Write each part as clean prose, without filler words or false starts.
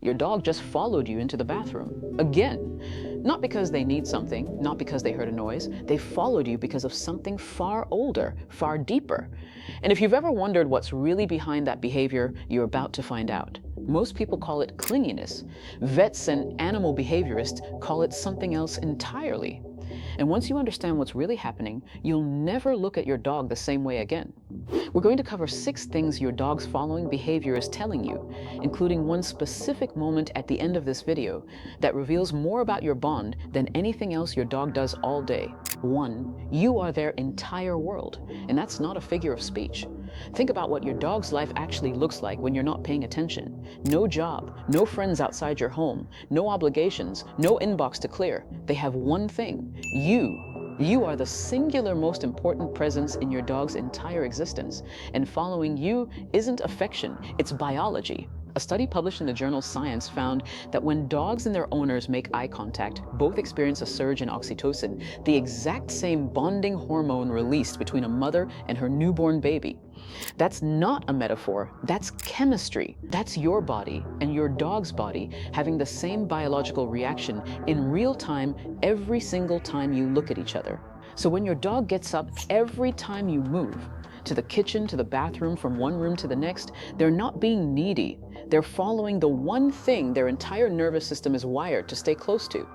Your dog just followed you into the bathroom. Again. Not because they need something, not because they heard a noise. They followed you because of something far older, far deeper. And if you've ever wondered what's really behind that behavior, you're about to find out. Most people call it clinginess. Vets and animal behaviorists call it something else entirely. And once you understand what's really happening, you'll never look at your dog the same way again. We're going to cover 6 things your dog's following behavior is telling you, including one specific moment at the end of this video that reveals more about your bond than anything else your dog does all day. 1. You are their entire world, and that's not a figure of speech. Think about what your dog's life actually looks like when you're not paying attention. No job, no friends outside your home, no obligations, no inbox to clear. They have one thing: you. You are the singular most important presence in your dog's entire existence, and following you isn't affection, it's biology. A study published in the journal Science found that when dogs and their owners make eye contact, both experience a surge in oxytocin, the exact same bonding hormone released between a mother and her newborn baby. That's not a metaphor, that's chemistry. That's your body and your dog's body having the same biological reaction in real time every single time you look at each other. So when your dog gets up every time you move, to the kitchen, to the bathroom, from one room to the next, they're not being needy. They're following the one thing their entire nervous system is wired to stay close to.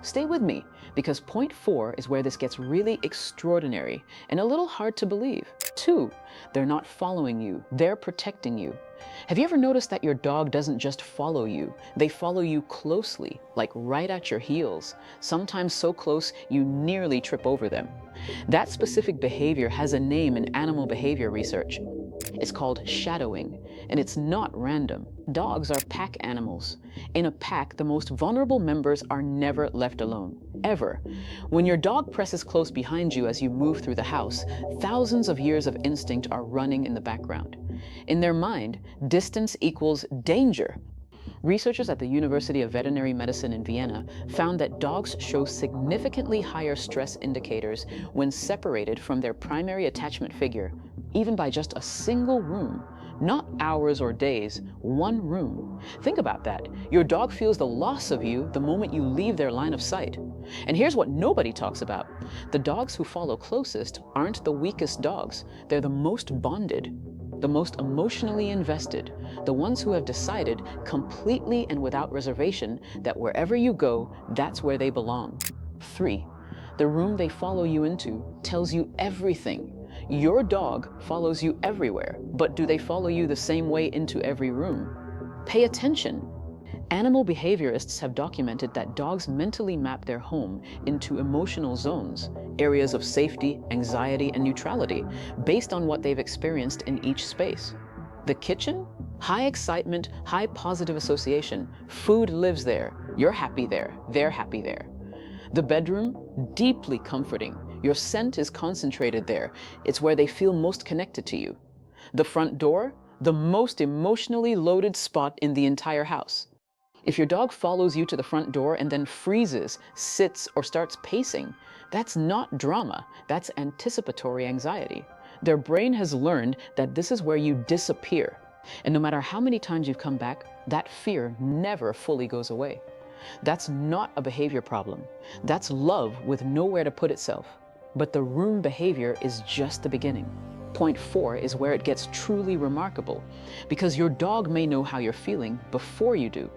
Stay with me, because point 4 is where this gets really extraordinary and a little hard to believe. 2, they're not following you, they're protecting you. Have you ever noticed that your dog doesn't just follow you, they follow you closely, like right at your heels, sometimes so close you nearly trip over them? That specific behavior has a name in animal behavior research. It's called shadowing, and it's not random. Dogs are pack animals. In a pack, the most vulnerable members are never left alone, ever. When your dog presses close behind you as you move through the house, thousands of years of instinct are running in the background. In their mind, distance equals danger. Researchers at the University of Veterinary Medicine in Vienna found that dogs show significantly higher stress indicators when separated from their primary attachment figure, even by just a single room. Not hours or days, one room. Think about that. Your dog feels the loss of you the moment you leave their line of sight. And here's what nobody talks about. The dogs who follow closest aren't the weakest dogs. They're the most bonded, the most emotionally invested, the ones who have decided completely and without reservation that wherever you go, that's where they belong. 3. The room they follow you into tells you everything. Your dog follows you everywhere, but do they follow you the same way into every room? Pay attention. Animal behaviorists have documented that dogs mentally map their home into emotional zones, areas of safety, anxiety, and neutrality, based on what they've experienced in each space. The kitchen? High excitement, high positive association. Food lives there. You're happy there. They're happy there. The bedroom? Deeply comforting. Your scent is concentrated there. It's where they feel most connected to you. The front door? The most emotionally loaded spot in the entire house. If your dog follows you to the front door and then freezes, sits, or starts pacing, that's not drama, that's anticipatory anxiety. Their brain has learned that this is where you disappear. And no matter how many times you've come back, that fear never fully goes away. That's not a behavior problem. That's love with nowhere to put itself. But the room behavior is just the beginning. Point 4 is where it gets truly remarkable, because your dog may know how you're feeling before you do.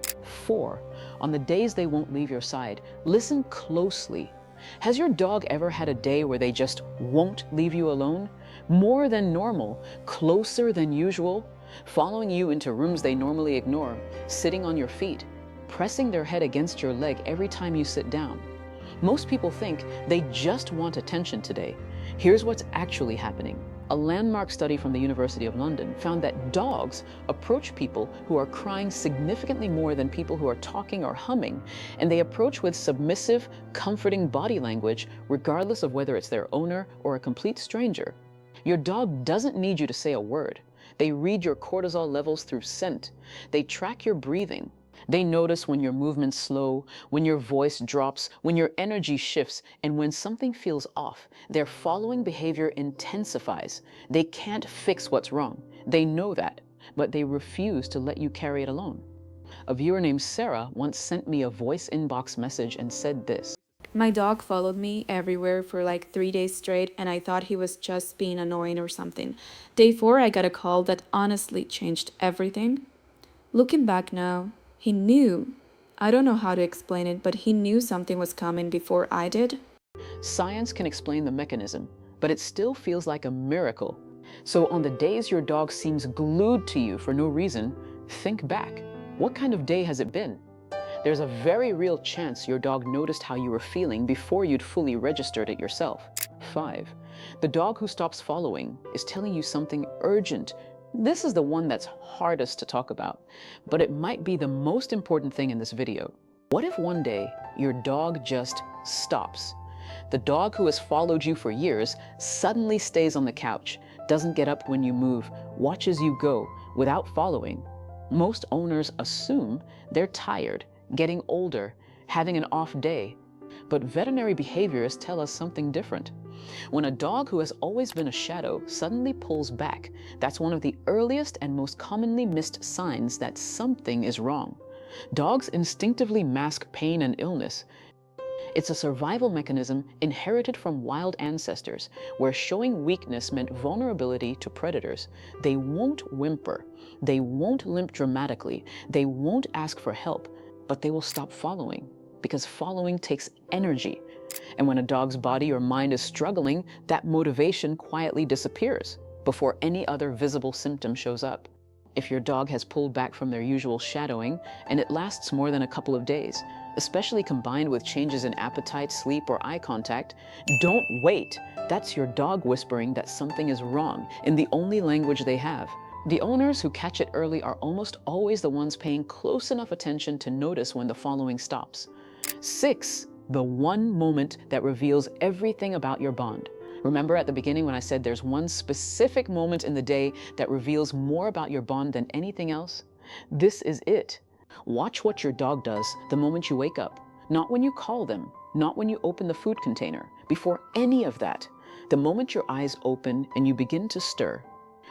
4, on the days they won't leave your side, listen closely. Has your dog ever had a day where they just won't leave you alone? More than normal, closer than usual, following you into rooms they normally ignore, sitting on your feet, pressing their head against your leg every time you sit down. Most people think they just want attention today. Here's what's actually happening. A landmark study from the University of London found that dogs approach people who are crying significantly more than people who are talking or humming, and they approach with submissive, comforting body language, regardless of whether it's their owner or a complete stranger. Your dog doesn't need you to say a word. They read your cortisol levels through scent. They track your breathing. They notice when your movements slow, when your voice drops, when your energy shifts, and when something feels off. Their following behavior intensifies. They can't fix what's wrong. They know that, but they refuse to let you carry it alone. A viewer named Sarah once sent me a voice inbox message and said this. My dog followed me everywhere for like 3 days straight, and I thought he was just being annoying or something. Day 4, I got a call that honestly changed everything. Looking back now, he knew. I don't know how to explain it, but he knew something was coming before I did. Science can explain the mechanism, but it still feels like a miracle. So on the days your dog seems glued to you for no reason, think back. What kind of day has it been? There's a very real chance your dog noticed how you were feeling before you'd fully registered it yourself. 5. The dog who stops following is telling you something urgent. This is the one that's hardest to talk about, but it might be the most important thing in this video. What if one day your dog just stops? The dog who has followed you for years suddenly stays on the couch, doesn't get up when you move, watches you go without following. Most owners assume they're tired, getting older, having an off day. But veterinary behaviorists tell us something different. When a dog who has always been a shadow suddenly pulls back, that's one of the earliest and most commonly missed signs that something is wrong. Dogs instinctively mask pain and illness. It's a survival mechanism inherited from wild ancestors, where showing weakness meant vulnerability to predators. They won't whimper, they won't limp dramatically, they won't ask for help, but they will stop following, because following takes energy. And when a dog's body or mind is struggling, that motivation quietly disappears before any other visible symptom shows up. If your dog has pulled back from their usual shadowing, and it lasts more than a couple of days, especially combined with changes in appetite, sleep, or eye contact, don't wait. That's your dog whispering that something is wrong in the only language they have. The owners who catch it early are almost always the ones paying close enough attention to notice when the following stops. 6. The one moment that reveals everything about your bond. Remember at the beginning when I said there's one specific moment in the day that reveals more about your bond than anything else? This is it. Watch what your dog does the moment you wake up. Not when you call them, not when you open the food container, before any of that. The moment your eyes open and you begin to stir.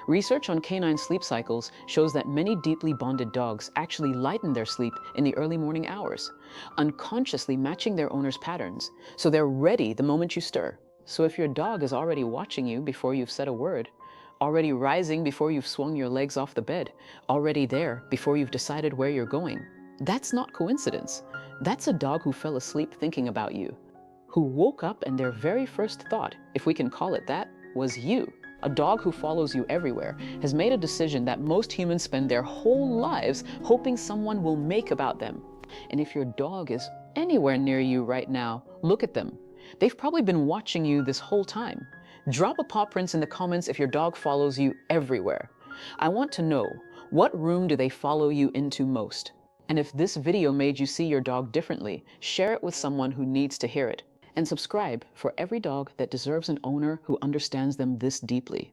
Research on canine sleep cycles shows that many deeply bonded dogs actually lighten their sleep in the early morning hours, unconsciously matching their owner's patterns, so they're ready the moment you stir. So if your dog is already watching you before you've said a word, already rising before you've swung your legs off the bed, already there before you've decided where you're going, that's not coincidence. That's a dog who fell asleep thinking about you, who woke up and their very first thought, if we can call it that, was you. A dog who follows you everywhere has made a decision that most humans spend their whole lives hoping someone will make about them. And if your dog is anywhere near you right now, look at them. They've probably been watching you this whole time. Drop a paw prints in the comments if your dog follows you everywhere. I want to know, what room do they follow you into most? And if this video made you see your dog differently, share it with someone who needs to hear it. And subscribe for every dog that deserves an owner who understands them this deeply.